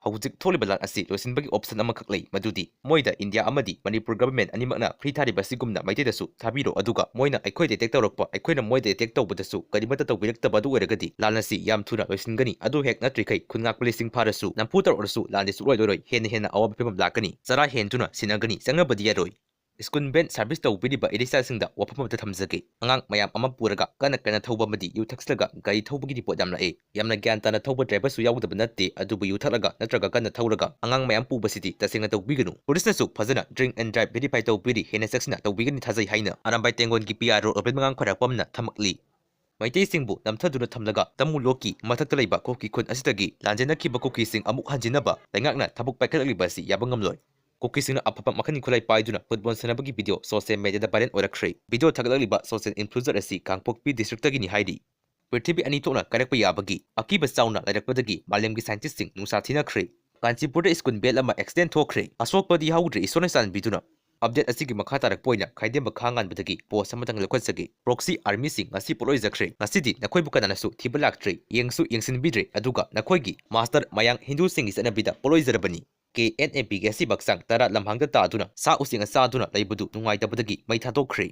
ꯍꯧꯖꯤꯛ ꯊꯣꯛꯂꯤꯕ ꯂꯥꯟ ꯑꯁꯤ ꯂꯣꯏꯁꯤꯟꯕꯒꯤ ꯑꯣꯞꯁꯟ ꯑꯃꯈꯛ ꯂꯩ, ꯃꯗꯨꯗꯤ ꯃꯣꯏꯗ ꯏꯟꯗꯤꯌꯥ ꯑꯃꯗꯤ ꯃꯅꯤꯄꯨꯔ ꯒꯚꯔꯟꯃꯦꯟꯠ ꯑꯅꯤꯃꯛꯅ ꯐ꯭ꯔꯤ ꯊꯥꯔꯤꯕ ꯑꯁꯤꯒꯨꯝꯅ ꯃꯩꯇꯩꯗꯁꯨ ꯊꯥꯕꯤꯔꯣ, ꯑꯗꯨꯒ ꯃꯣꯏꯅ ꯑꯩꯈꯣꯏꯗ ꯑꯦꯇꯦꯛ ꯇꯧꯔꯛꯄ, ꯑꯩꯈꯣꯏꯅ ꯃꯣꯏꯗ ꯑꯦꯇꯦꯛ ꯇꯧꯕꯗꯁꯨ ꯀꯔꯤꯃꯠꯇ ꯇꯧꯕꯤꯔꯛꯇꯕ ꯑꯗꯨ ꯑꯣꯏꯔꯒꯗꯤ ꯂꯥꯟ ꯑꯁꯤ ꯌꯥꯝ ꯊꯨꯅ ꯂꯣꯏꯁꯤꯟꯒꯅꯤ꯫ ꯑꯗꯨ ꯍꯦꯛ ꯅꯠꯇ꯭ꯔꯤꯈꯩ ꯈꯨꯟꯉꯥꯛ ꯄꯨꯂꯤꯁꯁꯤꯡ ꯐꯥꯔꯁꯨ, ꯅꯝꯐꯨ ꯇꯧꯔꯛꯂꯁꯨ ꯂꯥꯟꯗꯤ ꯁꯨꯛꯂꯣꯏ ꯂꯣꯏꯔꯣꯏ, ꯍꯦꯟꯅ ꯑꯋꯥꯕ ꯐꯤꯚꯝ ꯂꯥꯛꯀꯅꯤ, ꯆꯔꯥ ꯍꯦꯟꯗꯨꯅ ꯁꯤꯟꯅꯒꯅꯤ, ꯆꯪꯅꯕꯗꯤ ꯌꯥꯔꯣꯏ꯫ ꯁ꯭ꯀꯨꯜ ꯚꯦꯟ ꯁꯥꯔꯚꯤꯁ ꯇꯧꯕꯤꯔꯤꯕ ꯏꯔꯤꯛꯁꯥꯁꯤꯡꯗ ꯋꯥꯐꯝ ꯑꯃꯠꯇ ꯊꯝꯖꯒꯦ꯫ ꯑꯉꯥꯡ ꯃꯌꯥꯝ ꯑꯃ ꯄꯨꯔꯒ ꯀꯟꯅ ꯊꯧꯕ ꯑꯃꯗꯤ ꯌꯨ ꯊꯛꯆꯤꯜꯂꯒ ꯒꯥꯔꯤ ꯊꯧꯕꯒꯤ ꯔꯤꯄꯣꯔꯠ ꯌꯥꯝ ꯂꯥꯛꯑꯦ꯫ ꯌꯥꯝꯅ ꯒ꯭ꯌꯥꯟ ꯇꯥꯅ ꯊꯧꯕ ꯗ꯭ꯔꯥꯏꯚꯔꯁꯨ ꯌꯥꯎꯗꯕ ꯅꯠꯇꯦ, ꯑꯗꯨꯕꯨ ꯌꯨ ꯊꯛꯂꯒ ꯅꯠꯇ꯭ꯔꯒ ꯀꯟꯅ ꯊꯧꯔꯒ ꯑꯉꯥꯡ ꯃꯌꯥꯝ ꯄꯨꯕꯁꯤꯗꯤ ꯇꯁꯦꯡꯅ ꯇꯧꯕꯤꯒꯅꯨ꯫ ꯄꯨꯂꯤꯁꯅꯁꯨ ꯐꯖꯅ ꯗ꯭ꯔꯤꯡꯛ ꯑꯦꯟ ꯗ꯭ꯔꯥꯏꯚ ꯚꯦꯔꯤꯐꯥꯏ ꯇꯧꯕꯤꯔꯤ, ꯍꯦꯟꯅ ꯆꯦꯛꯁꯤꯟꯅ ꯇꯧꯕꯤꯒꯅꯤ ꯊꯥꯖꯩ ꯍꯥꯏꯅ ꯑꯔꯥꯝꯕꯥꯏ ꯇꯦꯡꯒꯣꯟꯒꯤ ꯄꯤ.ꯑꯥꯔ. ꯔꯣꯗ ꯑꯣꯔꯕꯦꯟ ꯃꯉꯥꯡ ꯈ꯭ꯋꯥꯏꯔꯥꯛꯄꯝꯅ ꯊꯝꯃꯛꯂꯤ꯫ ꯃꯩꯇꯩꯁꯤꯡꯕꯨ ꯅꯝꯊꯗꯨꯅ ꯊꯝꯂꯒ ꯇꯃꯨ ꯂꯣꯛꯀꯤ ꯃꯊꯛꯇ ꯂꯩꯕ ꯀꯨꯀꯤ ꯈꯨꯟ ꯑꯁꯤꯗꯒꯤ ꯂꯥꯟꯖꯦꯟꯅꯈꯤꯕ ꯀꯨꯀꯤꯁꯤꯡ ꯑꯃꯨꯛ ꯍꯟꯖꯤꯟꯅꯕ ꯂꯩꯉꯥꯛꯅ ꯊꯕꯛ ꯄꯥꯏꯈꯠꯂꯛꯂꯤꯕ ꯑꯁꯤ ꯌꯥꯕ ꯉꯝꯂꯣꯏ꯫ ꯀꯨꯀꯤꯁꯤꯡꯅ ꯑꯐꯕ ꯃꯈꯜꯒꯤ ꯈꯨꯠꯂꯥꯏ ꯄꯥꯏꯗꯨꯅ ꯐꯨꯠꯕꯣꯜ ꯁꯥꯟꯅꯕꯒꯤ ꯚꯤꯗꯤꯑꯣ ꯁꯣꯁꯤꯌꯦꯜ ꯃꯤꯗꯤꯌꯥꯗ ꯚꯥꯏꯔꯦꯜ ꯑꯣꯏꯔꯛꯈ꯭ꯔꯦ꯫ ꯚꯤꯗꯤꯑꯣ ꯊꯥꯒꯠꯂꯛꯂꯤꯕ ꯁꯣꯁꯤꯌꯦꯜ ꯏꯟꯐ꯭ꯂꯨꯑꯦꯟꯁꯔ ꯑꯁꯤ ꯀꯥꯡꯄꯣꯛꯄꯤ ꯗꯤꯁꯇ꯭ꯔꯤꯛꯇꯒꯤꯅꯤ ꯍꯥꯏꯔꯤ꯫ ꯄ꯭ꯔꯤꯊꯤꯕꯤ ꯑꯅꯤ ꯊꯣꯛꯅ ꯀꯥꯏꯔꯛꯄ ꯌꯥꯕꯒꯤ ꯑꯀꯤꯕ ꯆꯥꯎꯅ ꯂꯩꯔꯛꯄꯗꯒꯤ ꯃꯥꯂꯦꯝꯒꯤ ꯁꯥꯏꯟꯇꯤꯁꯠꯁꯤꯡ ꯅꯨꯡꯁꯥ ꯊꯤꯅꯈ꯭ꯔꯦ꯫ ꯀꯥꯟꯆꯤꯄꯨꯔꯗ ꯁ꯭ꯀꯨꯜ ꯕꯦꯜ ꯑꯃ ꯑꯦꯛꯁꯤꯗꯦꯟꯠ ꯊꯣꯛꯈ꯭ꯔꯦ꯫ ꯑꯁꯣꯛꯄꯗꯤ ꯌꯥꯎꯗ꯭ꯔꯦ, ꯏꯁꯣꯔꯅ ꯆꯥꯟꯕꯤꯗꯨꯅ꯫ ꯑꯞꯗꯦꯠ ꯑꯁꯤꯒꯤ ꯃꯈꯥ ꯇꯥꯔꯛꯄ ꯑꯣꯏꯅ ꯈꯥꯏꯗꯦꯝꯕ ꯈꯥ ꯉꯥꯟꯕꯗꯒꯤ ꯄꯣꯁꯠ ꯑꯃꯇꯪ ꯂꯧꯈꯠꯆꯒꯦ꯫ ꯄ꯭ꯔꯣꯛꯁꯤ ꯑꯥꯔꯃꯤꯁꯤꯡ ꯉꯁꯤ ꯄꯣꯠꯂꯣꯏꯖꯈ꯭ꯔꯦ꯫ ꯉꯁꯤꯗꯤ ꯅꯈꯣꯏꯕꯨ ꯀꯅꯥꯅꯁꯨ ꯊꯤꯕ ꯂꯥꯛꯇ꯭ꯔꯦ, ꯌꯦꯡꯁꯨ ꯌꯦꯡꯁꯤꯟꯕꯤꯗ꯭ꯔꯦ, ꯑꯗꯨꯒ ꯅꯈꯣꯏꯒꯤ ꯃꯥꯁꯇꯔ ꯃꯌꯥꯡ ꯍꯤꯟꯗꯨꯁꯤꯡꯒꯤ ꯆꯠꯅꯕꯤꯗ ꯄꯣꯠꯂꯣꯏꯖꯔꯕꯅꯤ꯫ KNAPꯒꯤ ꯑꯁꯤ ꯍꯛꯆꯥꯡ ꯇꯔꯥ ꯂꯝꯍꯥꯡꯗ ꯇꯥꯗꯨꯅ ꯁꯥ ꯎꯆꯦꯛꯅ ꯆꯥꯗꯨꯅ ꯂꯩꯕꯗꯨ ꯅꯨꯡꯉꯥꯏꯇꯕꯗꯒꯤ ꯃꯩ ꯊꯥꯗꯣꯛꯈ꯭ꯔꯦ꯫